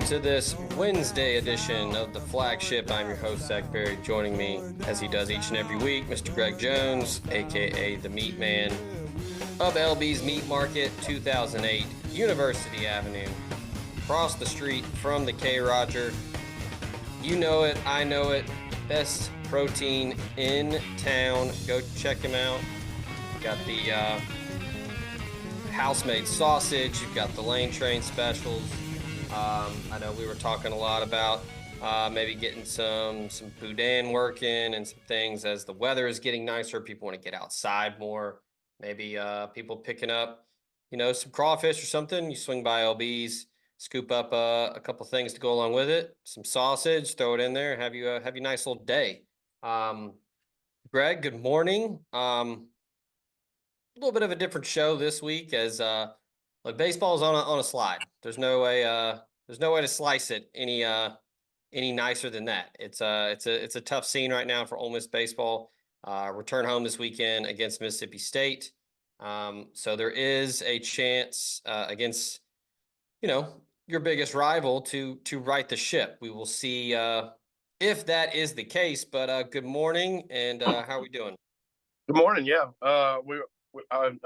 to this Wednesday edition of the Flagship. I'm your host, Zach Berry. Joining me, as he does each and every week, Mr. Greg Jones, a.k.a. the Meat Man of LB's Meat Market, 2008 University Avenue, across the street from the K. Roger. You know it, I know it, best protein in town. Go check him out. Got the house-made sausage. You've got the Lane Train specials. I know we were talking a lot about maybe getting some boudin working and some things as the weather is getting nicer. People want to get outside more. Maybe people picking up, some crawfish or something. You swing by LB's, scoop up a couple things to go along with it. Some sausage, throw it in there. Have you a nice little day. Greg, good morning. A little bit of a different show this week as like baseball is on a slide. There's no way to slice it any nicer than that. It's a tough scene right now for Ole Miss baseball. Return home this weekend against Mississippi State. So there is a chance against your biggest rival to right the ship. We will see if that is the case. But good morning, and how are we doing? Good morning. Yeah, I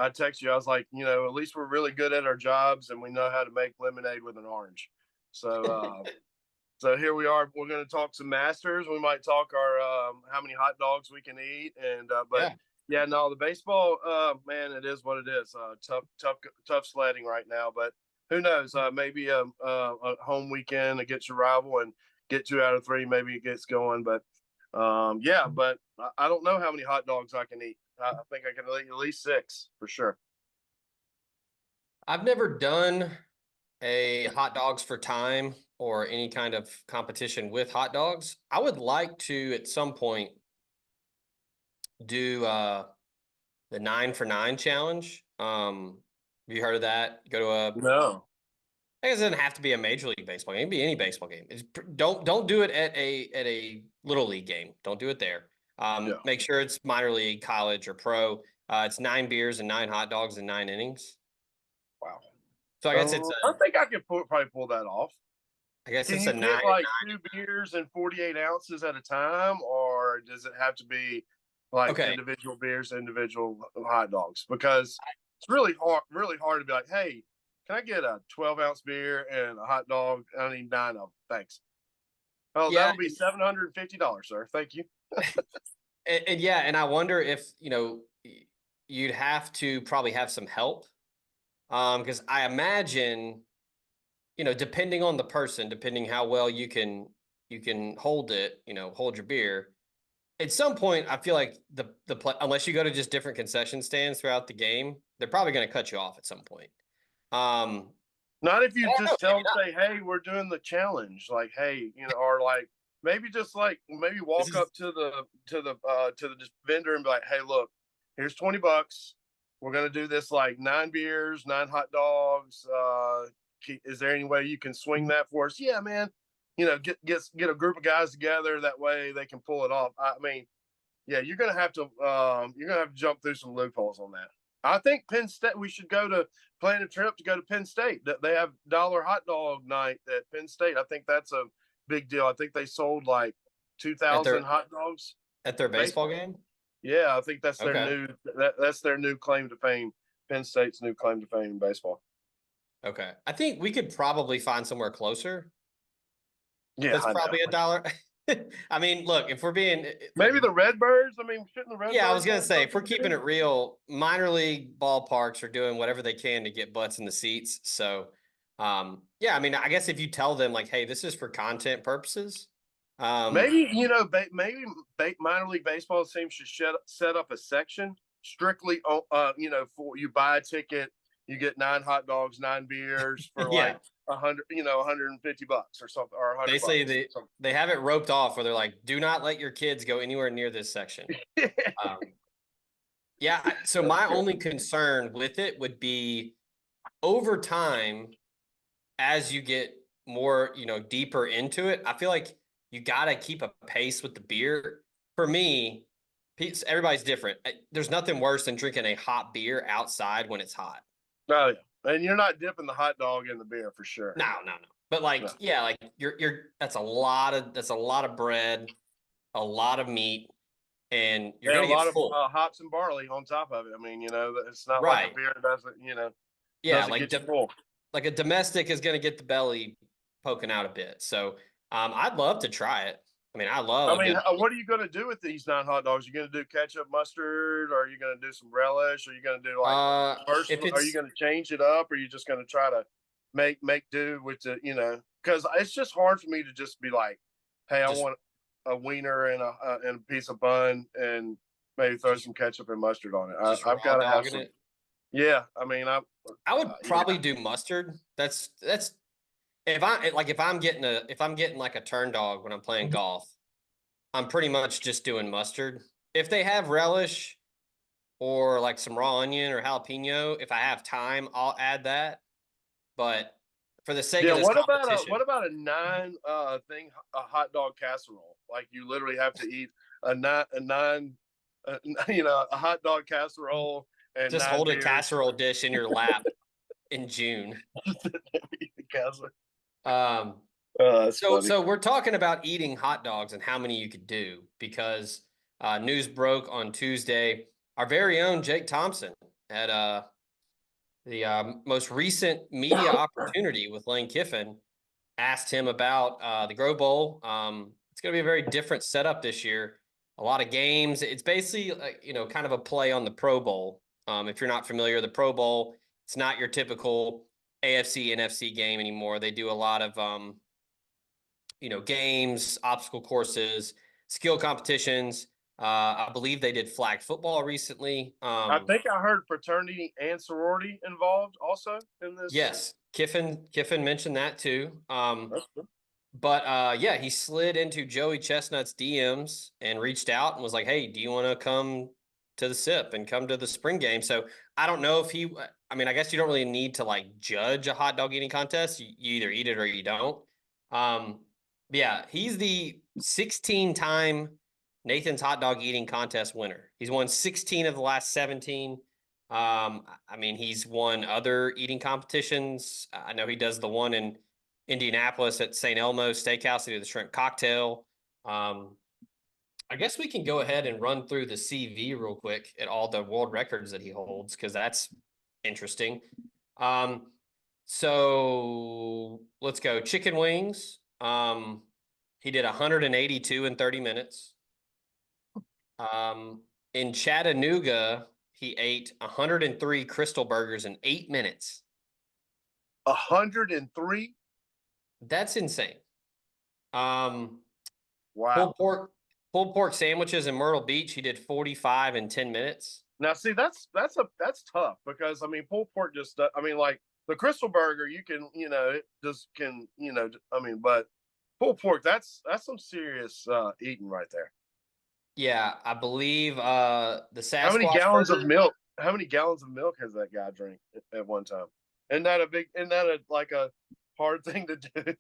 texted you. I was like, at least we're really good at our jobs and we know how to make lemonade with an orange. So, so here we are. We're going to talk some Masters. We might talk our how many hot dogs we can eat, and but yeah, no, the baseball, man, it is what it is. Tough sledding right now. But who knows? Maybe a home weekend against your rival and get 2 out of 3. Maybe it gets going. But yeah, but I don't know how many hot dogs I can eat. I think I can eat at least 6 for sure. I've never done a hot dogs for time or any kind of competition with hot dogs. I would like to at some point do the 9 for 9 challenge. Have you heard of that? Go to a No. I guess it doesn't have to be a major league baseball game. It can be any baseball game. Don't do it at a little league game. Don't do it there. Make sure it's minor league, college, or pro. It's 9 beers and 9 hot dogs in 9 innings. Wow. So I guess I think I could probably pull that off. I guess Can it's you a get 9 like 2 beers and 48 ounces at a time, or does it have to be like individual beers, individual hot dogs? Because it's really hard to be like, hey, can I get a 12-ounce beer and a hot dog? I need 9 of them. Thanks. Oh, yeah, that'll be $750, sir. Thank you. and I wonder if you'd have to probably have some help, because I imagine depending on the person, depending how well you can hold it, hold your beer. At some point, I feel like unless you go to just different concession stands throughout the game, they're probably going to cut you off at some point. Not if you just tell them, say, hey, we're doing the challenge. Like, hey, or like maybe just like maybe walk up to the vendor and be like, hey, look, here's $20. We're gonna do this like 9 beers, 9 hot dogs. Is there any way you can swing that for us? Yeah, man. Get a group of guys together. That way they can pull it off. I mean, yeah, you're gonna have to jump through some loopholes on that. I think Penn State. We should plan a trip to go to Penn State. They have dollar hot dog night at Penn State. I think that's a big deal. I think they sold like 2,000 hot dogs at their baseball game. Yeah, I think that's their that's their new claim to fame. Penn State's new claim to fame in baseball. Okay, I think we could probably find somewhere closer. Yeah, that's probably $1. I mean, look, if we're being maybe the Redbirds. I mean, shouldn't the Redbirds? Yeah, I was gonna say if we're keeping it real, minor league ballparks are doing whatever they can to get butts in the seats. So, yeah, I mean, I guess if you tell them like, hey, this is for content purposes. Maybe maybe minor league baseball teams should set up a section strictly, for you buy a ticket, you get 9 hot dogs, 9 beers for like $100, $150 or something, or $100. Basically, they have it roped off where they're like, do not let your kids go anywhere near this section. Yeah. So my only concern with it would be over time, as you get more, deeper into it, I feel like you got to keep a pace with the beer. For me, everybody's different. There's nothing worse than drinking a hot beer outside when it's hot. Oh, yeah. And you're not dipping the hot dog in the beer for sure. No. But like, No. yeah, like that's a lot of bread, a lot of meat, and you're And a gonna get lot of full. hops and barley on top of it. I mean, it's not like a Right. beer doesn't, Yeah, doesn't get you full. like a domestic is gonna get the belly poking out a bit. So I'd love to try it. I mean, I love I a mean, good what are you going to do with these 9 hot dogs? Are you going to do ketchup, mustard? Or are you going to do some relish? Are you going to do like first? if Are you it's going to change it up? Or are you just going to try to make do with the Because it's just hard for me to just be like, hey, I just want a wiener and a piece of bun and maybe throw just some ketchup and mustard on it. I've raw got to have dogging some. it. Yeah, I mean, I would yeah. probably do mustard. That's if I'm getting like a turn dog when I'm playing golf, I'm pretty much just doing mustard. If they have relish or like some raw onion or jalapeno, if I have time, I'll add that. But for the sake Yeah, of this what competition, about a nine thing a hot dog casserole? Like you literally have to eat a nine a hot dog casserole and just 9 hold a beers. casserole dish in your lap in June. Casserole. Um, That's funny. so we're talking about eating hot dogs and how many you could do because news broke on Tuesday. Our very own Jake Thompson had the most recent media opportunity with Lane Kiffin asked him about the Grow Bowl. It's going to be a very different setup this year. A lot of games. It's basically kind of a play on the Pro Bowl. If you're not familiar, the Pro Bowl, it's not your typical AFC NFC game anymore. They do a lot of games, obstacle courses, skill competitions. I believe they did flag football recently. I think I heard fraternity and sorority involved also in this. Yes, Kiffin mentioned that too. That's cool. But yeah, he slid into Joey Chestnut's DMs and reached out and was like, "Hey, do you want to come to the SIP and come to the spring game?" So I don't know if he. I mean, I guess you don't really need to like judge a hot dog eating contest. You either eat it or you don't. Um, yeah, he's the 16-time Nathan's hot dog eating contest winner. He's won 16 of the last 17. I mean, he's won other eating competitions. I know he does the one in Indianapolis at St. Elmo's Steakhouse. They do the shrimp cocktail. Um, I guess we can go ahead and run through the CV real quick at all the world records that he holds because that's interesting. Um, so let's go chicken wings. He did 182 in 30 minutes. In Chattanooga, he ate 103 Crystal Burgers in 8 minutes. 103. That's insane. Um, Wow. pulled pork sandwiches in Myrtle Beach. He did 45 in 10 minutes. Now, see, that's tough because I mean, pulled pork just. I mean, like the Crystal Burger, you can, it just can, I mean, but pulled pork, that's some serious eating right there. Yeah, I believe the How many Sasquatch gallons of burger. milk? How many gallons of milk has that guy drank at one time? Isn't that a big? Isn't that like a hard thing to do?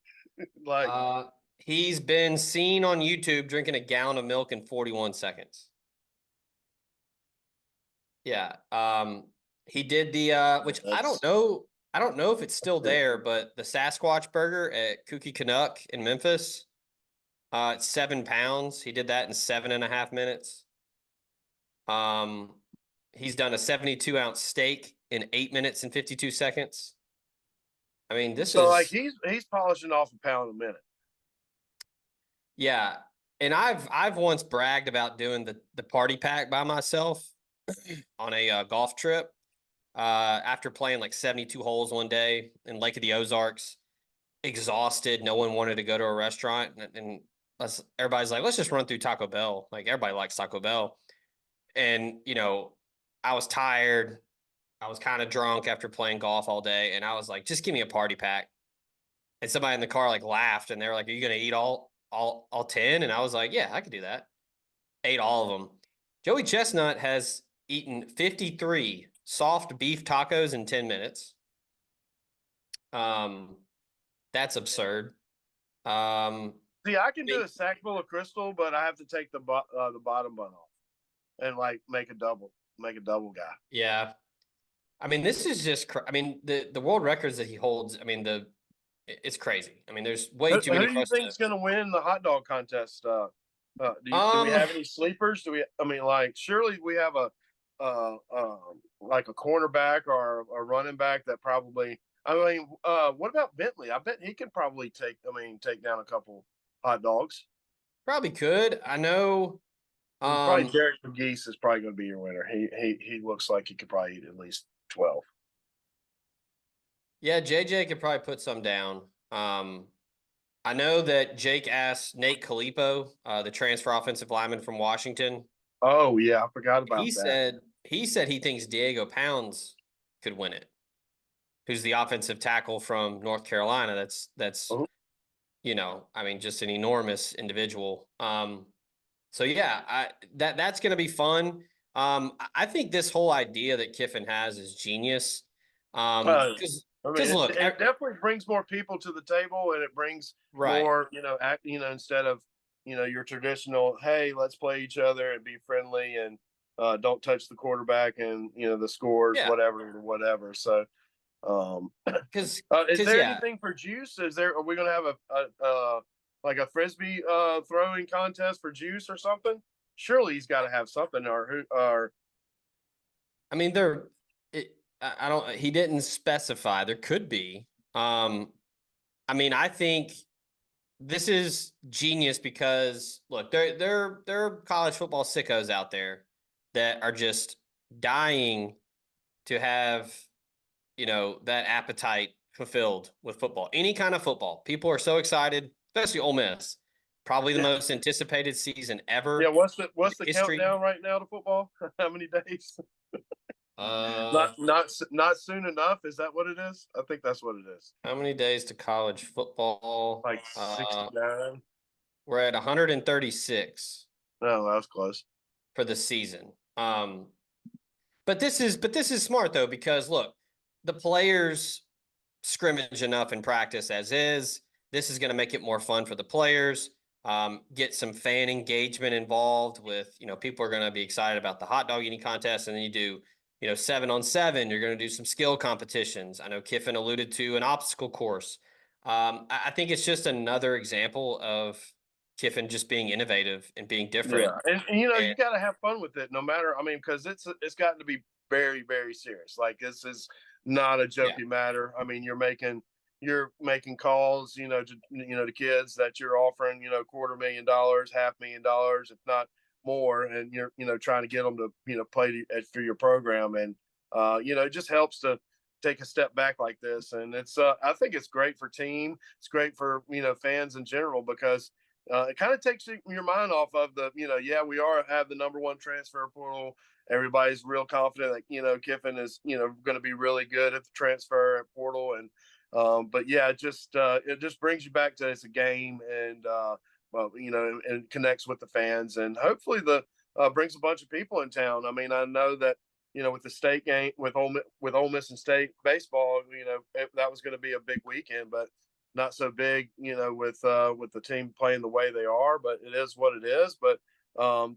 Like, He's been seen on YouTube drinking a gallon of milk in 41 seconds. Yeah. He did the which I don't that's know. I don't know if it's still there, but the Sasquatch burger at Kooky Canuck in Memphis. It's 7 pounds. He did that in 7.5 minutes. Um, he's done a 72-ounce steak in 8 minutes and 52 seconds. I mean, this so like is he's polishing off a pound a minute. yeah. And I've once bragged about doing the party pack by myself on a golf trip. After playing like 72 holes one day in Lake of the Ozarks, exhausted. No one wanted to go to a restaurant, and everybody's like, let's just run through Taco Bell. Like everybody likes Taco Bell, and I was tired. I was kind of drunk after playing golf all day, and I was like, just give me a party pack. And somebody in the car like laughed, and they were like, "Are you gonna eat all 10?" And I was like, "Yeah, I could do that." Ate all of them. Joey Chestnut has eaten 53 soft beef tacos in 10 minutes. Um, that's absurd. Um, See, I can do a sack full of Crystal, but I have to take the bottom bun off and like make a double guy. yeah. I mean, this is just, I mean, the world records that he holds, I mean, It's crazy. I mean, there's way too Who many do for you us think to. is going to win the hot dog contest? Do we Um, have any sleepers? Do we? I mean, like surely we have a like a cornerback or a running back that probably. I mean, what about Bentley? I bet he can probably take down a couple hot dogs. Probably could. I know. Probably Um, Derek McGeese is probably going to be your winner. He looks like he could probably eat at least 12. yeah, JJ could probably put some down. I know that Jake asked Nate Kalipo, the transfer offensive lineman from Washington. Oh yeah, I forgot He about that. said he thinks Diego Pounds could win it. Who's the offensive tackle from North Carolina? That's Oh, I mean, just an enormous individual. So yeah, that's going to be fun. I think this whole idea that Kiffin has is genius. Because I mean, look, it definitely brings more people to the table, and it brings right, more, instead of your traditional, hey, let's play each other and be friendly and don't touch the quarterback and the scores, yeah, whatever. So, because is there yeah, anything for juice? Are we going to have like a frisbee throwing contest for juice or something? Surely he's got to have something, or who, or I mean, I don't. He didn't specify. There could be. I mean, I think this is genius because look, there are college football sickos out there that are just dying to have that appetite fulfilled with football. Any kind of football, people are so excited, especially Ole Miss. Probably the yeah. most anticipated season Yeah, ever what's in the history. countdown right now to football? How many days? Uh, Not soon enough. Is that what it is? I think that's what it is. how many days to college football? Like 69. We're at 136 No, that was close. for the season. But this is smart though because look, the players scrimmage enough in practice as is. This is going to make it more fun for the players. Get some fan engagement involved with people are going to be excited about the hot dog eating contest, and then you do 7-on-7. You're going to do some skill competitions. I know Kiffin alluded to an obstacle course. I think it's just another example of Kiffin just being innovative and being different. Yeah, and And you got to have fun with it, no matter. I mean, because it's gotten to be very very serious. Like this is not a yeah, jokey matter. I mean, you're making calls, to kids that you're offering, $250,000, $500,000, if not more, and you're trying to get them to play for your program, and it just helps to take a step back like this, and it's I think it's great for team. It's great for fans in general because it kind of takes your mind off of yeah, we have the number one transfer portal. Everybody's real confident that, Kiffin is, going to be really good at the transfer portal. And, but yeah, it just brings you back to it's a game and, well, and connects with the fans and hopefully brings a bunch of people in town. I mean, I know that, with the state game with Ole Miss and state baseball, that was going to be a big weekend, but not so big, with the team playing the way they are. But it is what it is. But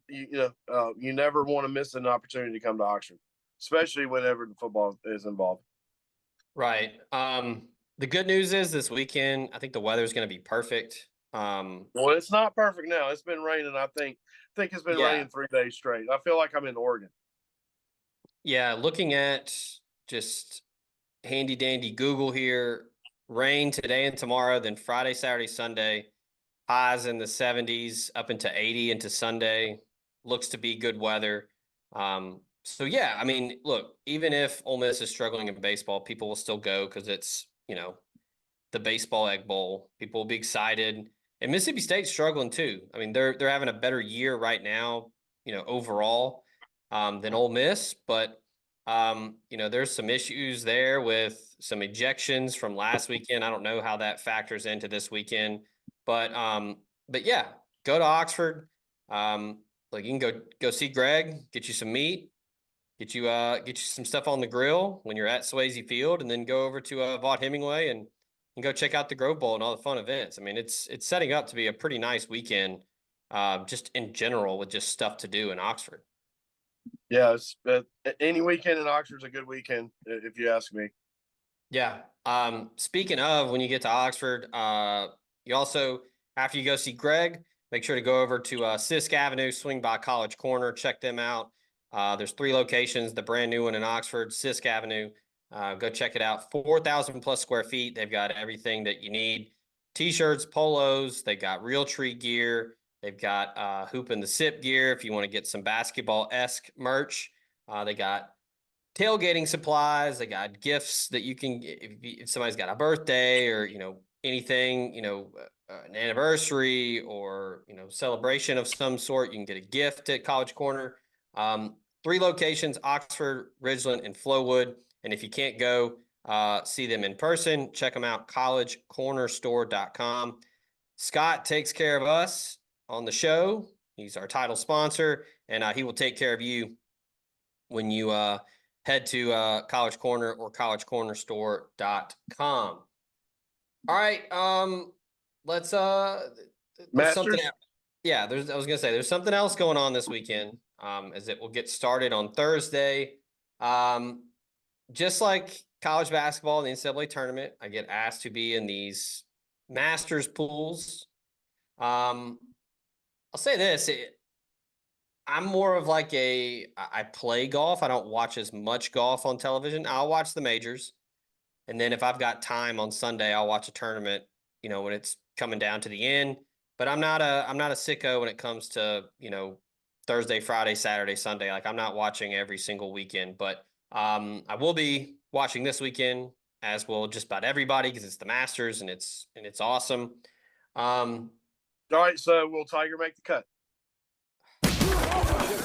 you never want to miss an opportunity to come to Oxford, especially whenever the football is involved. right. The good news is this weekend, I think the weather's going to be perfect. Well, it's not perfect now. It's been raining. I think it's been Yeah, raining 3 days straight. I feel like I'm in Oregon. yeah. Looking at just handy dandy Google here, rain today and tomorrow, then Friday, Saturday, Sunday, highs in the 70s up into 80 into Sunday. Looks to be good weather. So yeah, I mean, look, even if Ole Miss is struggling in baseball, people will still go because it's the baseball egg bowl. People will be excited. And Mississippi State's struggling too. I mean, they're having a better year right now, overall, than Ole Miss. But there's some issues there with some ejections from last weekend. I don't know how that factors into this weekend. But yeah, go to Oxford. Like you can go see Greg, get you some meat, get you some stuff on the grill when you're at Swayze Field, and then go over to Vaught Hemingway and go check out the Grove Bowl and all the fun events. I mean, it's setting up to be a pretty nice weekend, just in general with just stuff to do in Oxford. Yeah, any weekend in Oxford's a good weekend if you ask me. Yeah. Speaking of, when you get to Oxford, you also, after you go see Greg, make sure to go over to Sisk Avenue, swing by College Corner, check them out. There's 3 locations, the brand new one in Oxford, Sisk Avenue. Go check it out. 4,000 plus square feet. They've got everything that you need. T-shirts, polos. They got real tree gear. They've got hoop and the sip gear if you want to get some basketball-esque merch. They got tailgating supplies. They got gifts that you can get if somebody's got a birthday or anything, an anniversary or celebration of some sort. You can get a gift at College Corner. 3 locations: Oxford, Ridgeland, and Flowood. And if you can't go see them in person, check them out, collegecornerstore.com. Scott takes care of us on the show. He's our title sponsor, and he will take care of you when you head to College Corner or collegecornerstore.com. All right. Let's there's something Masters. yeah, I was gonna say there's something else going on this weekend. As it will get started on Thursday. Just like college basketball in the NCAA tournament, I get asked to be in these Masters pools. I'll say this. I'm more of like I play golf. I don't watch as much golf on television. I'll watch the majors. And then if I've got time on Sunday, I'll watch a tournament, when it's coming down to the end. But I'm not a sicko when it comes to, Thursday, Friday, Saturday, Sunday. Like I'm not watching every single weekend, but I will be watching this weekend, as will just about everybody, because it's the Masters and it's awesome. Um, All right, so will Tiger make the cut?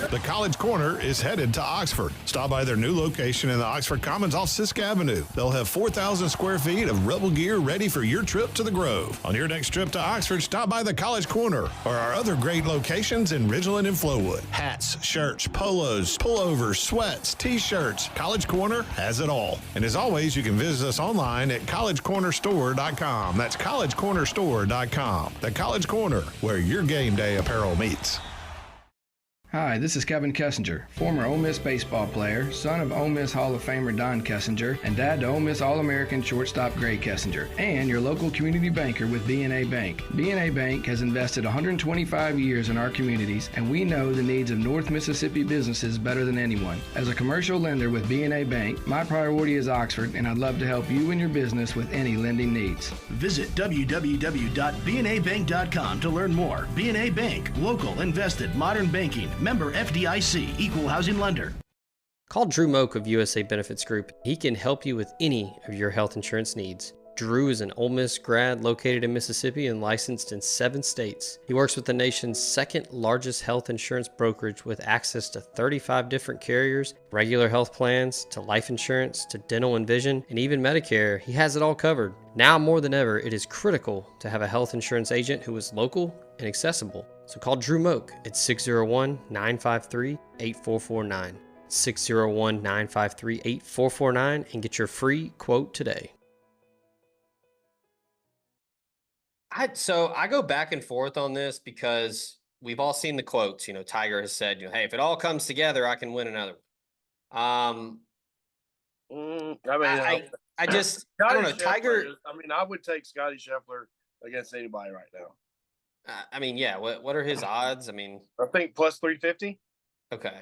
The College Corner is headed to Oxford. Stop by their new location in the Oxford Commons off Sisk Avenue. They'll have 4,000 square feet of Rebel gear ready for your trip to the Grove. On your next trip to Oxford, stop by the College Corner or our other great locations in Ridgeland and Flowood. Hats, shirts, polos, pullovers, sweats, t-shirts. College Corner has it all. And as always, you can visit us online at collegecornerstore.com. That's collegecornerstore.com. The College Corner, where your game day apparel meets. Hi, this is Kevin Kessinger, former Ole Miss baseball player, son of Ole Miss Hall of Famer Don Kessinger, and dad to Ole Miss All-American shortstop Gray Kessinger, and your local community banker with B&A Bank. B&A Bank has invested 125 years in our communities, and we know the needs of North Mississippi businesses better than anyone. As a commercial lender with B&A Bank, my priority is Oxford, and I'd love to help you and your business with any lending needs. Visit www.bnabank.com to learn more. B&A Bank, local, invested, modern banking. Member FDIC, equal housing lender. Call Drew Moak of USA Benefits Group. He can help you with any of your health insurance needs. Drew is an Ole Miss grad located in Mississippi and licensed in 7 states. He works with the nation's 2nd largest health insurance brokerage with access to 35 different carriers, regular health plans, to life insurance, to dental and vision, and even Medicare. He has it all covered. Now more than ever, it is critical to have a health insurance agent who is local and accessible. So call Drew Moak at 601-953-8449. 601-953-8449 and get your free quote today. I go back and forth on this because we've all seen the quotes. Tiger has said, hey, if it all comes together, I can win another one. I just, I don't know. Tiger. I would take Scotty Scheffler against anybody right now. Yeah. What are his odds? I think plus 350. Okay.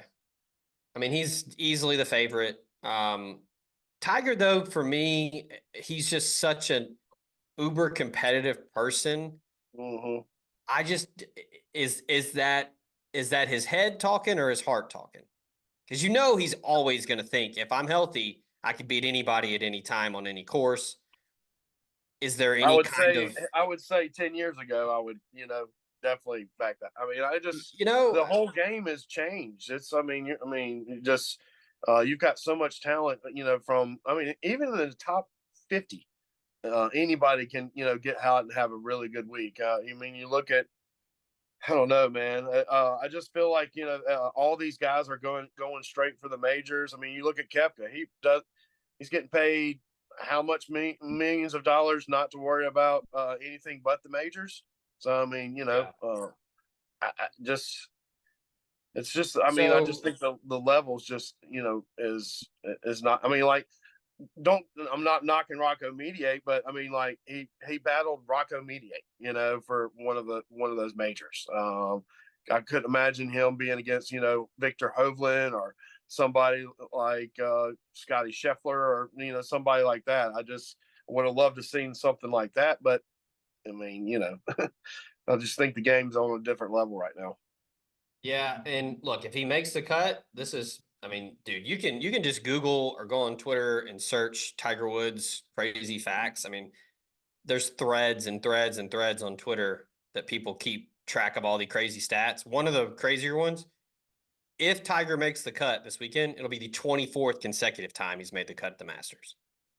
He's easily the favorite. Tiger, though, for me, he's just such an uber competitive person. Mm-hmm. I just is that his head talking or his heart talking? Because he's always going to think, if I'm healthy, I could beat anybody at any time on any course. Is there any I would say 10 years ago, I would, definitely back that. The whole game has changed. You've got so much talent, even in the top 50, anybody can, get out and have a really good week. You look at, I don't know, man. I just feel like, all these guys are going straight for the majors. You look at Koepka, he's getting paid how much millions of dollars not to worry about anything but the majors. So, I just think the levels just, is not, I'm not knocking Rocco Mediate, but I mean, like he battled Rocco Mediate, for one of those majors. I couldn't imagine him being against, Victor Hovland or somebody like Scotty Scheffler or, somebody like that. I just would have loved to seen something like that. But I mean, I just think the game's on a different level right now. Yeah, and look, if he makes the cut, I mean, dude, you can just Google or go on Twitter and search Tiger Woods crazy facts. I mean, there's threads and threads and threads on Twitter that people keep track of all the crazy stats. One of the crazier ones, if Tiger makes the cut this weekend, it'll be the 24th consecutive time he's made the cut at the Masters.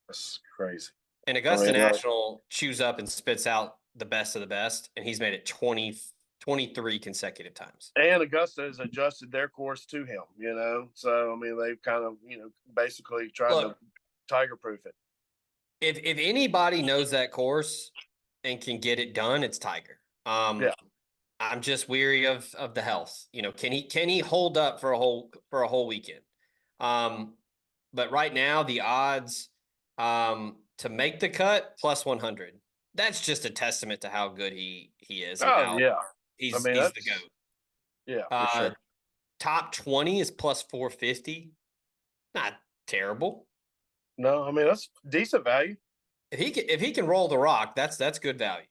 That's crazy. And Augusta National chews up and spits out the best of the best, and he's made it 23 consecutive times. And Augusta has adjusted their course to him, So, I mean, they've kind of, basically tried to Tiger-proof it. If anybody knows that course and can get it done, it's Tiger. Yeah. I'm just weary of the health. Can he hold up for a whole weekend? But right now the odds to make the cut plus 100. That's just a testament to how good he is. Oh yeah, he's the GOAT. Yeah, for sure. Top 20 is plus 450. Not terrible. No, I mean that's decent value. If he can roll the rock, that's good value.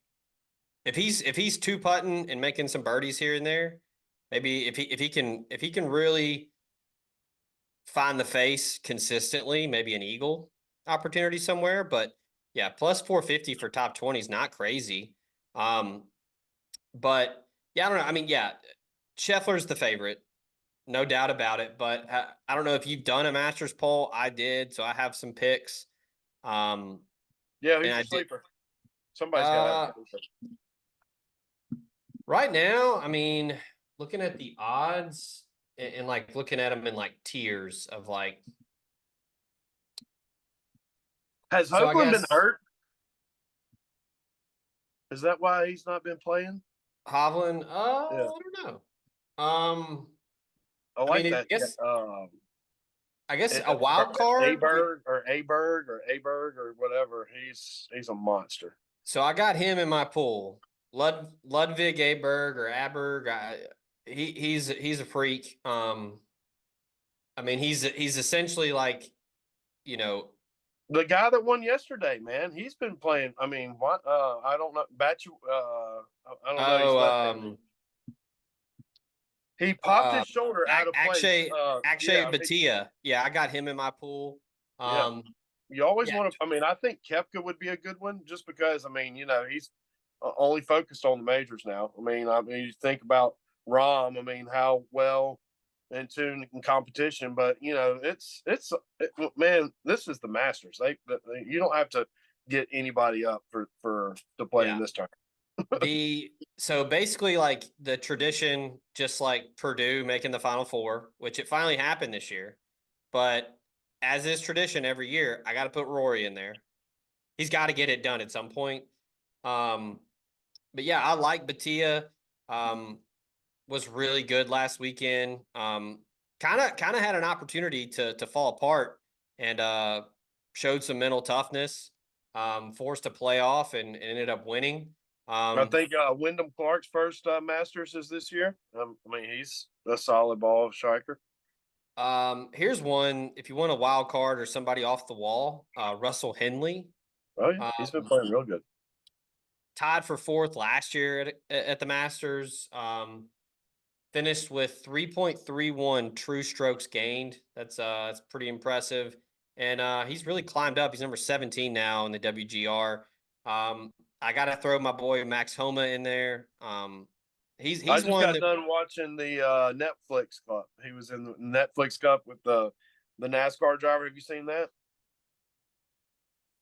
If he's two putting and making some birdies here and there, maybe if he can really find the face consistently, maybe an eagle opportunity somewhere. But yeah, plus 450 for top 20 is not crazy. But yeah, I don't know. I mean, yeah, Scheffler's the favorite, no doubt about it. But I don't know if you've done a Masters poll. I did, so I have some picks. Yeah, he's a sleeper. Somebody's got to. Right now, I mean, looking at the odds and like looking at them in like tiers of like. Has Hovland been hurt? Is that why he's not been playing? Hovland? I don't know. I like that. I guess a wild card. Aberg or whatever. He's a monster. So I got him in my pool. Ludwig Aberg or Aberg. He's a freak. I mean, he's essentially like, the guy that won yesterday, man. He's been playing. I mean, what? I don't know. I don't know. He popped his shoulder out of place. Akshay Bhatia. Yeah, I got him in my pool. You always want to. I mean, I think Koepka would be a good one, just because. I mean, he's only focused on the majors now. I mean, you think about Rahm. I mean, how well in tune in competition, but man, this is the Masters. You don't have to get anybody up to play in this tournament. So basically, like the tradition, just like Purdue making the Final Four, which it finally happened this year, but as is tradition every year, I got to put Rory in there. He's got to get it done at some point. But yeah, I like Bhatia. Was really good last weekend. Kind of had an opportunity to fall apart and showed some mental toughness. Forced a playoff and ended up winning. I think Wyndham Clark's first Masters is this year. I mean, he's a solid ball striker. Here's one. If you want a wild card or somebody off the wall, Russell Henley. Oh yeah, he's been playing real good. Tied for fourth last year at the Masters. Finished with 3.31 true strokes gained. That's pretty impressive. And he's really climbed up. He's number 17 now in the WGR. I got to throw my boy Max Homa in there. He's I just got done watching the Netflix Cup. He was in the Netflix Cup with the NASCAR driver. Have you seen that?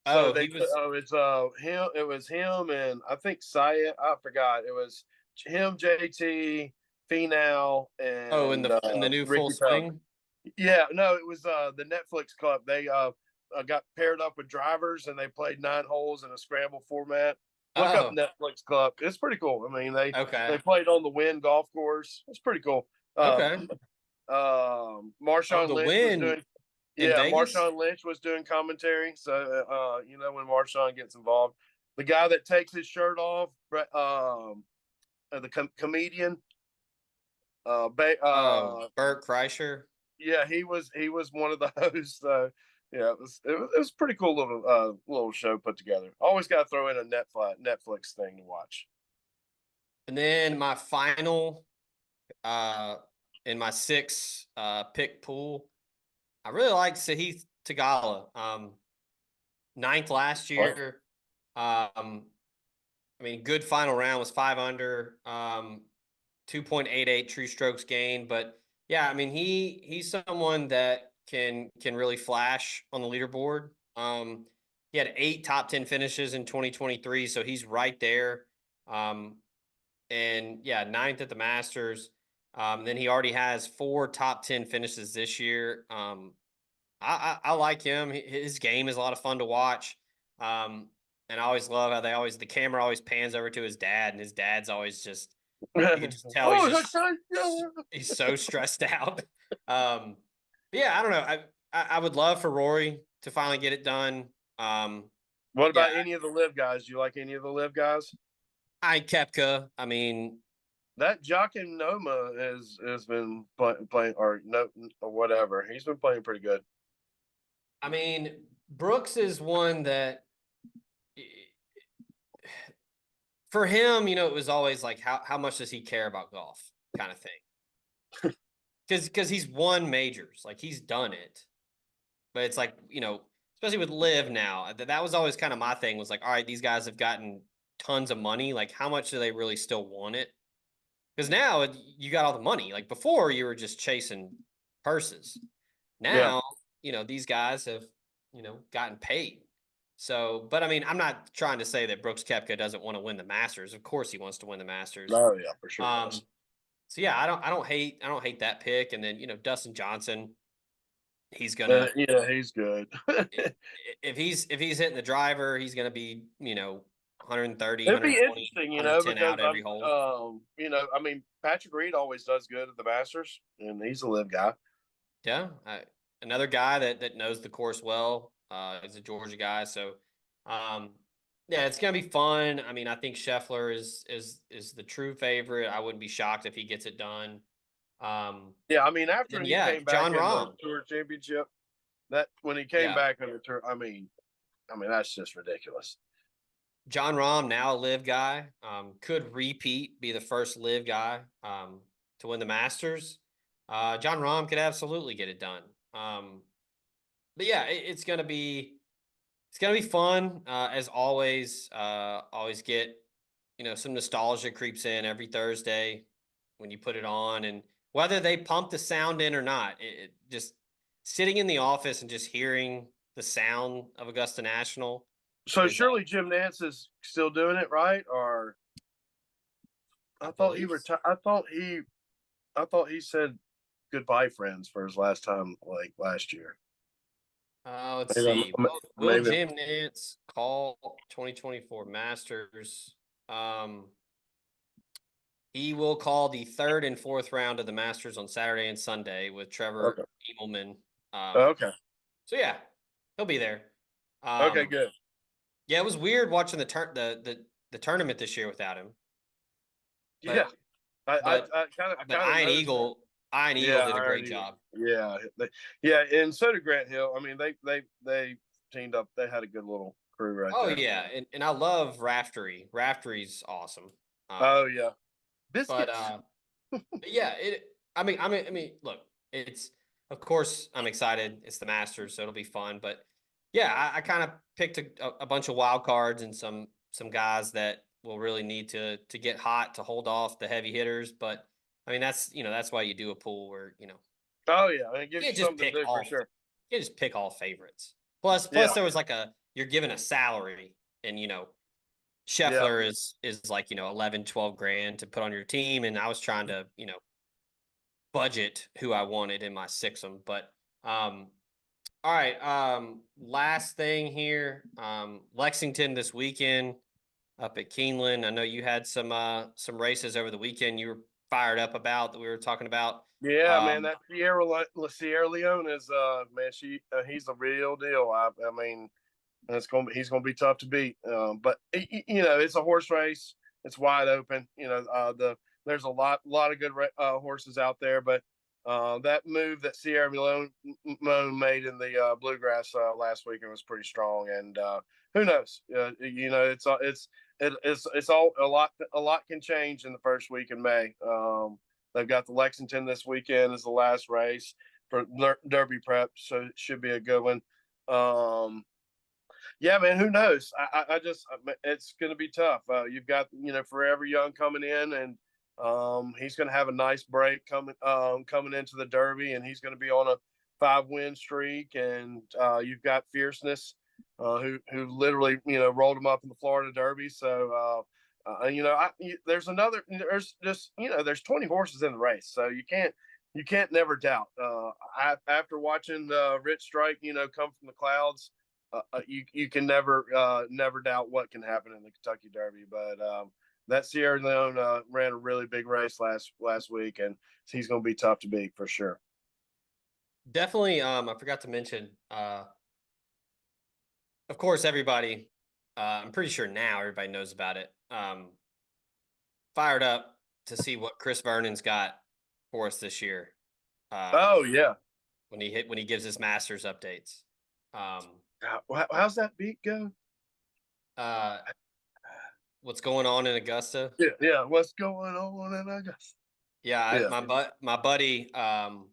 Oh, it's him. It was him and I think Syed. I forgot. It was him, JT, Finau, and in the new Ricky Full Swing. Yeah, no, it was the Netflix Cup. They got paired up with drivers and they played 9 holes in a scramble format. Look up Netflix Club. It's pretty cool. I mean, they played on the Wynn golf course. It's pretty cool. Okay. Marshawn Lynch was doing. in Yeah, Vegas? Marshawn Lynch was doing commentary. So, when Marshawn gets involved, the guy that takes his shirt off, the comedian, Oh, Bert Kreischer. yeah, he was one of the hosts. So, yeah, it was a pretty cool little show put together. Always got to throw in a Netflix thing to watch. And then my final in my 6 pick pool, I really like Sahith Tagala. 9th last year. I mean, good final round, was 5 under, 2.88 true strokes gained. But yeah, I mean, he's someone that can really flash on the leaderboard. He had 8 top 10 finishes in 2023, so he's right there. And yeah, 9th at the Masters. Then he already has 4 top 10 finishes this year. I like him. His game is a lot of fun to watch. And I always love how the camera always pans over to his dad, and his dad's always just, you can just tell he's so stressed out. Yeah, I don't know. I would love for Rory to finally get it done. What about any of the live guys? Do you like any of the live guys? Koepka. I mean, that Joaquin Noma has been playing or whatever. He's been playing pretty good. I mean, Brooks is one that, for him, it was always like, how much does he care about golf kind of thing? Because he's won majors, like he's done it. But it's like, especially with Liv now, that was always kind of my thing, was like, all right, these guys have gotten tons of money. Like, how much do they really still want it? Because now you got all the money. Like before, you were just chasing purses. Now, these guys have, gotten paid. So, but I mean, I'm not trying to say that Brooks Koepka doesn't want to win the Masters. Of course, he wants to win the Masters. Oh yeah, for sure. So yeah, I don't hate that pick. And then Dustin Johnson, he's gonna he's good. if he's hitting the driver, he's gonna be 130. It'd be interesting, because out every hole. I mean, Patrick Reed always does good at the Masters, and he's a live guy. Yeah, another guy that knows the course well. Is a Georgia guy, so yeah, it's gonna be fun. I mean, I think Scheffler is the true favorite. I wouldn't be shocked if he gets it done. Yeah, I mean, after he came back John in Rahm. the Tour Championship, that when he came back in the Tour, I mean, that's just ridiculous. John Rahm, now a live guy, could repeat, be the first live guy to win the Masters. John Rahm could absolutely get it done. But yeah, it's gonna be fun as always. Always get some nostalgia creeps in every Thursday when you put it on, and whether they pump the sound in or not, it just sitting in the office and just hearing the sound of Augusta National. So surely Jim Nance is still doing it, right? Or I thought he retired. I thought he said goodbye, friends, for his last time, like last year. Let's see. Will Jim Nance call 2024 Masters? He will call the 3rd and 4th round of the Masters on Saturday and Sunday with Trevor Emelman. Okay. So yeah, he'll be there. Okay, good. Yeah, it was weird watching the tournament this year without him. But, Ian Eagle did a great job. Yeah, and so did Grant Hill. I mean, they teamed up. They had a good little crew right there. Oh yeah, and I love Raftery. Raftery's awesome. Oh yeah, but yeah, I mean, look, it's, of course I'm excited. It's the Masters, so it'll be fun. But yeah, I kind of picked a bunch of wild cards and some guys that will really need to get hot to hold off the heavy hitters. But I mean, that's why you do a pool where Oh yeah, it gives you something to do for sure. You just pick all favorites. Plus there was like you're given a salary, and Scheffler is like 11, 12 grand to put on your team, and I was trying to budget who I wanted in my six'em. But all right, last thing here, Lexington this weekend up at Keeneland. I know you had some races over the weekend you were fired up about that we were talking about. Yeah, man, that Sierra Leone is man, he's the real deal. I mean, he's gonna be tough to beat. But it's a horse race. It's wide open. There's a lot of good horses out there, but that move that Sierra Leone made in the bluegrass last weekend was pretty strong. And who knows? It's all a lot can change in the first week in May. They've got the Lexington this weekend as the last race for Derby prep, so it should be a good one. Yeah, man, who knows? It's going to be tough. You've got, Forever Young coming in, and he's going to have a nice break coming into the Derby, and he's going to be on a 5-win streak. And you've got Fierceness, who literally, rolled him up in the Florida Derby. So, there's 20 horses in the race, so you can't never doubt. After watching Rich Strike, come from the clouds, you can never doubt what can happen in the Kentucky Derby. But that Sierra Leone ran a really big race last week, and he's going to be tough to beat for sure. Definitely. I forgot to mention, of course, everybody, I'm pretty sure now everybody knows about it. Fired up to see what Chris Vernon's got for us this year. Oh yeah. When he gives his Masters updates. How's that beat go? What's going on in Augusta? Yeah. What's going on in Augusta? Yeah, my buddy from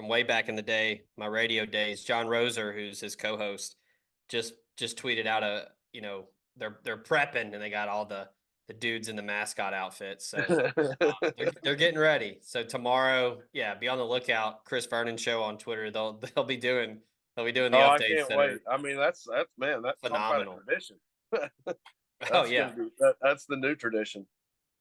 way back in the day, my radio days, John Roser, who's his co-host, just tweeted out they're prepping and they got all the dudes in the mascot outfits. So they're getting ready. So tomorrow, be on the lookout. Chris Vernon show on Twitter. They'll be doing the updates. I can't wait. I mean, that's phenomenal tradition. That's the new tradition.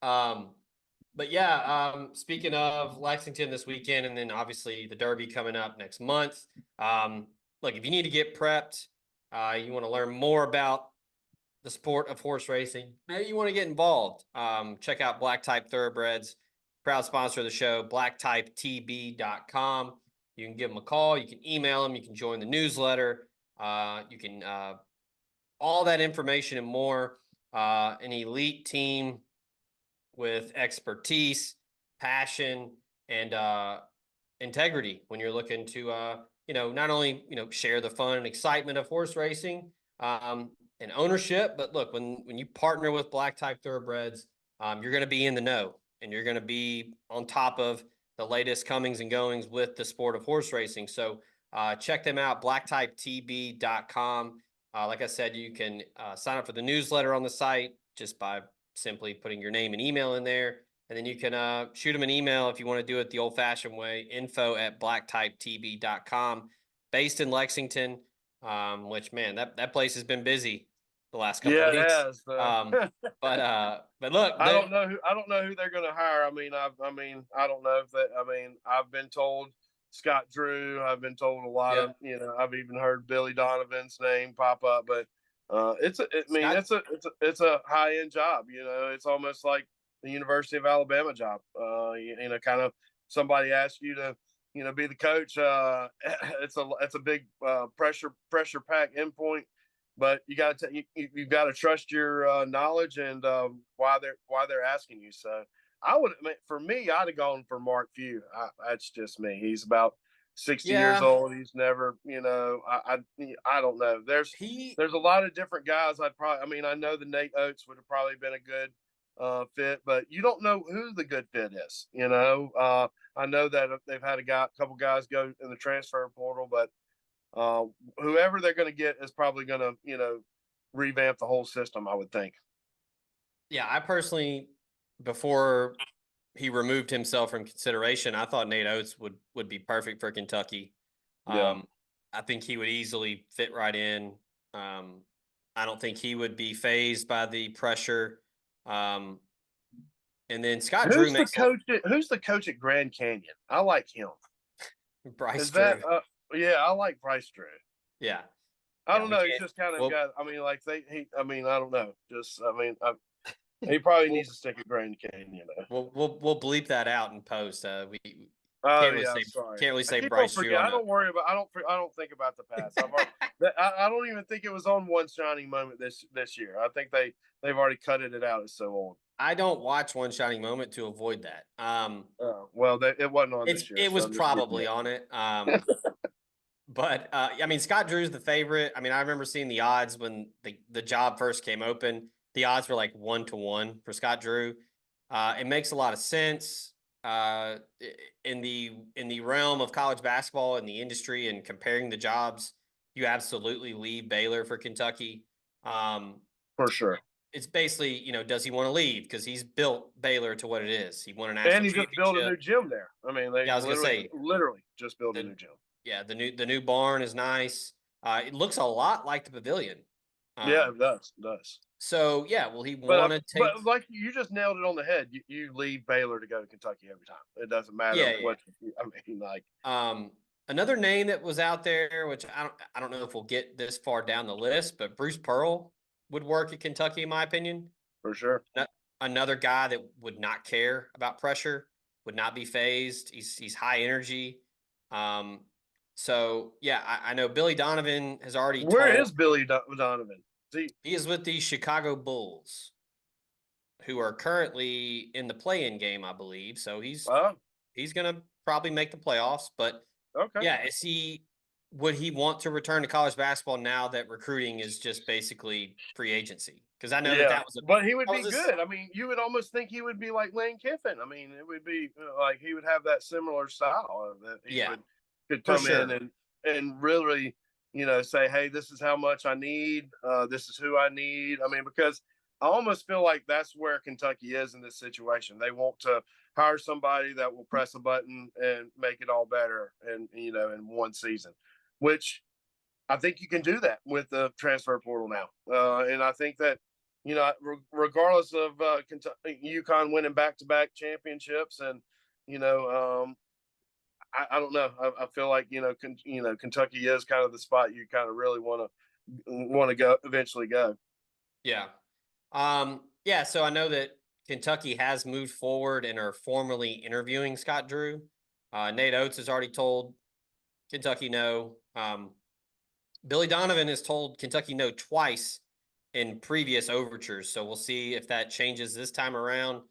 But yeah, speaking of Lexington this weekend, and then obviously the Derby coming up next month. Look, if you need to get prepped, you want to learn more about the sport of horse racing, maybe you want to get involved. Check out Black Type Thoroughbreds, proud sponsor of the show, blacktypetb.com. You can give them a call. You can email them. You can join the newsletter. You can all that information and more. An elite team with expertise, passion, and integrity when you're looking to, not only, share the fun and excitement of horse racing and ownership, but look, when you partner with Black Type Thoroughbreds, you're going to be in the know and you're going to be on top of the latest comings and goings with the sport of horse racing. So check them out, blacktypetb.com. Like I said, you can sign up for the newsletter on the site just by simply putting your name and email in there. And then you can shoot them an email if you want to do it the old-fashioned way, info@blacktypetb.com, based in Lexington, which, man, that place has been busy the last couple of weeks. It has. But look, I don't know who they're going to hire. I don't know if I've been told Scott Drew. I've been told a lot of, I've even heard Billy Donovan's name pop up, but it's a high-end job. It's almost like the University of Alabama job. Kind of somebody asks you to, be the coach. It's a big pressure pack endpoint, but you've got to trust your knowledge and why they're asking you. So for me, I'd have gone for Mark Few. That's just me. He's about 60 years old. He's never, I don't know. There's a lot of different guys. I know the Nate Oates would have probably been a good fit, but you don't know who the good fit is. I know that they've had a couple guys go in the transfer portal, but whoever they're going to get is probably going to, revamp the whole system, I would think. Yeah, I personally, before he removed himself from consideration, I thought Nate Oates would be perfect for Kentucky. I think he would easily fit right in. I don't think he would be fazed by the pressure. And then Scott Drew who's the coach at Grand Canyon? I like him. Bryce Drew. I like Bryce Drew. Yeah. I don't know. He's just kind of got. I don't know. He probably needs to stick a Grand Canyon though. We'll bleep that out in post. We Oh can't really yeah, say sorry. can't really I say keep on Bryce Drew forget. on I don't worry about. I don't think about the past. I don't even think it was on One Shining Moment this year. I think they've already cut it out. It's so old. I don't watch One Shining Moment to avoid that. Well, it wasn't on this year. It was so I'm just probably on it. But I mean, Scott Drew's the favorite. I mean, I remember seeing the odds when the job first came open. The odds were like 1-1 for Scott Drew. It makes a lot of sense in the realm of college basketball and the industry and comparing the jobs. You absolutely leave Baylor for Kentucky. for sure. It's basically, does he want to leave? Because he's built Baylor to what it is. He won a And national he just built a championship. new gym there. I mean, they Yeah, I was gonna say literally just built a new gym. yeah, the new barn is nice. It looks a lot like the pavilion. Yeah, it does. It does. So yeah, will he But want to take? but like you just nailed it on the head. You leave Baylor to go to Kentucky every time. It doesn't matter Yeah, what. I mean, like another name that was out there, which I don't know if we'll get this far down the list, but Bruce Pearl would work at Kentucky, in my opinion. for sure. Another guy that would not care about pressure, would not be phased. He's high energy. So yeah, I know Billy Donovan has already. Where is Billy Donovan? He is with the Chicago Bulls, who are currently in the play-in game, I believe. So he's gonna probably make the playoffs. But okay. yeah, would he want to return to college basketball now that recruiting is just basically free agency? Because I know that was but he would be good. I mean, you would almost think he would be like Lane Kiffin. I mean, it would be like he would have that similar style that he could come in and really, say, hey, this is how much I need. This is who I need. I mean, because I almost feel like that's where Kentucky is in this situation. They want to hire somebody that will press a button and make it all better in one season, which I think you can do that with the transfer portal now. And I think that, regardless of UConn winning back-to-back championships and, I don't know. I feel like, Kentucky is kind of the spot you kind of really want to go eventually go. Yeah. Yeah. So I know that Kentucky has moved forward and are formally interviewing Scott Drew. Nate Oates has already told Kentucky no. Billy Donovan has told Kentucky no twice in previous overtures. So we'll see if that changes this time around.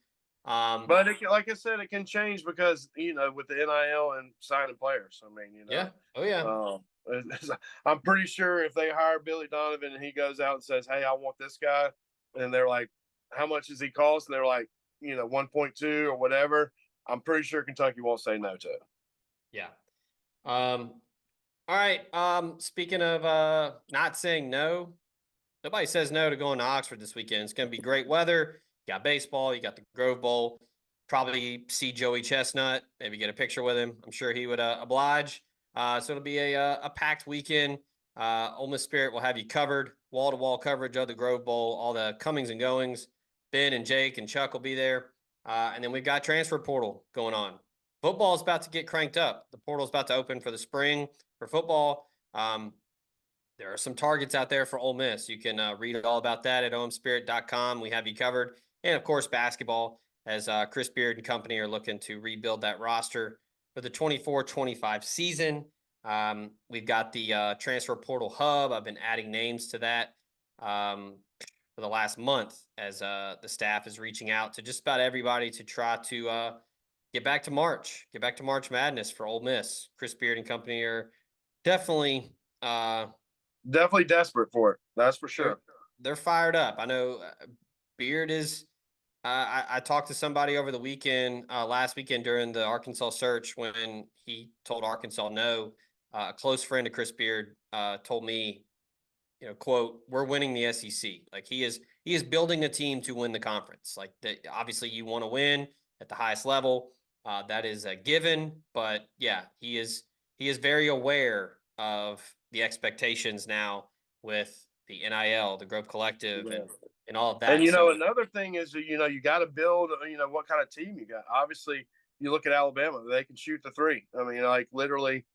But like I said, it can change because, with the NIL and signing players. I mean, Yeah. Oh, yeah. I'm pretty sure if they hire Billy Donovan and he goes out and says, hey, I want this guy. And they're like, how much does he cost? And they're like, 1.2 or whatever. I'm pretty sure Kentucky won't say no to it. Yeah. All right. Speaking of not saying no, nobody says no to going to Oxford this weekend. It's going to be great weather. You got baseball. You got the Grove Bowl. Probably see Joey Chestnut. Maybe get a picture with him. I'm sure he would oblige. So it'll be a packed weekend. Ole Miss Spirit will have you covered, wall-to-wall coverage of the Grove Bowl, all the comings and goings. Ben and Jake and Chuck will be there. And then we've got transfer portal going on. Football is about to get cranked up. The portal is about to open for the spring for football. There are some targets out there for Ole Miss. You can read all about that at omspirit.com. We have you covered. And, of course, basketball, as Chris Beard and company are looking to rebuild that roster for the 24-25 season. We've got the transfer portal hub. I've been adding names to that for the last month as the staff is reaching out to just about everybody to try to get back to March Madness for Ole Miss. Chris Beard and company are definitely desperate for it. That's for sure. They're fired up. I know Beard is. I talked to somebody over the weekend, last weekend during the Arkansas search when he told Arkansas no. A close friend of Chris Beard told me, quote, we're winning the SEC. Like he is building a team to win the conference. Like obviously you want to win at the highest level. That is a given, but yeah, he is very aware of the expectations now with the NIL, the Grove Collective, and all of that. And another thing is, you got to build, what kind of team you got. Obviously, you look at Alabama; they can shoot the three. I mean, like literally,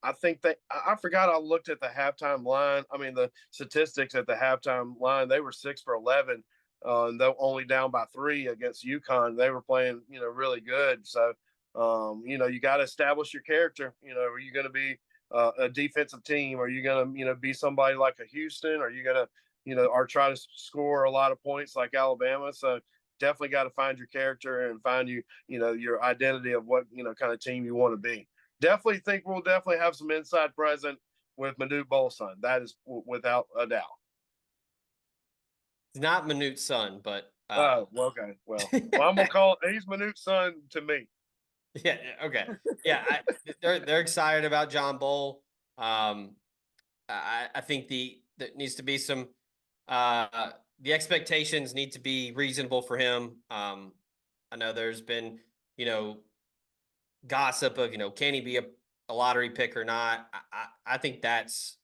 I think I forgot I looked at the halftime line. I mean, the statistics at the halftime line, they were 6 for 11. Though only down by 3 against UConn, they were playing, really good. So, you got to establish your character. Are you going to be a defensive team? Are you going to, be somebody like a Houston? Are you going to, or try to score a lot of points like Alabama? So definitely got to find your character and find your identity of what, kind of team you want to be. Definitely think we'll definitely have some inside present with Manute Bolson. That is without a doubt. It's not Manute's son, but Oh, okay. Well, I'm gonna call he's Manute's son to me. Yeah. Okay. Yeah. They're excited about John Bull. I think there needs to be some the expectations need to be reasonable for him. I know there's been gossip of can he be a lottery pick or not. I think that's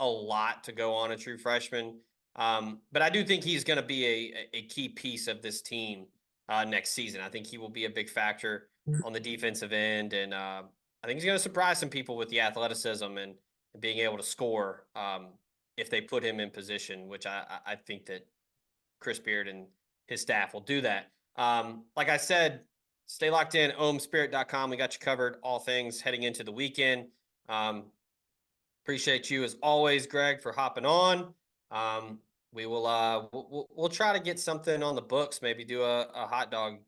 a lot to go on a true freshman. But I do think he's going to be a key piece of this team next season. I think he will be a big factor on the defensive end, and I think he's going to surprise some people with the athleticism and being able to score if they put him in position, which I think that Chris Beard and his staff will do that. Like I said, stay locked in, omspirit.com. We got you covered, all things heading into the weekend. Appreciate you as always, Greg, for hopping on. We will we'll try to get something on the books, maybe do a hot dog,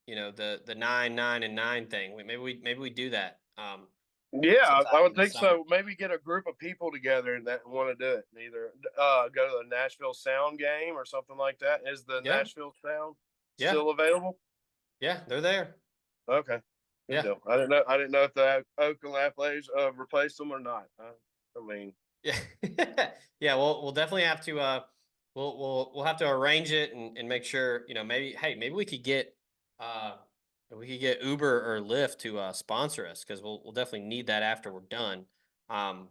the 9, 9, and 9 thing. Maybe we do that. Yeah, I would think so. Maybe get a group of people together that want to do it. Either go to the Nashville Sound game or something like that. Is the Nashville Sound still available? Yeah, they're there. Okay. Yeah. Deal. I didn't know if the Oakland Athletics replaced them or not. I mean. Yeah. Yeah. We'll definitely have to. We'll have to arrange it and make sure. Maybe we could get. We could get Uber or Lyft to sponsor us because we'll definitely need that after we're done. Yeah,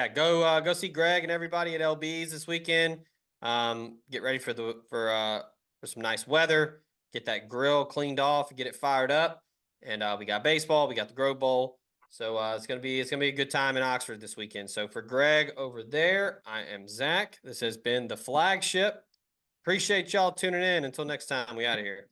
go see Greg and everybody at LB's this weekend. Get ready for some nice weather. Get that grill cleaned off, get it fired up, and we got baseball. We got the Grove Bowl, so it's gonna be a good time in Oxford this weekend. So for Greg over there, I am Zach. This has been the Flagship. Appreciate y'all tuning in. Until next time, we out of here.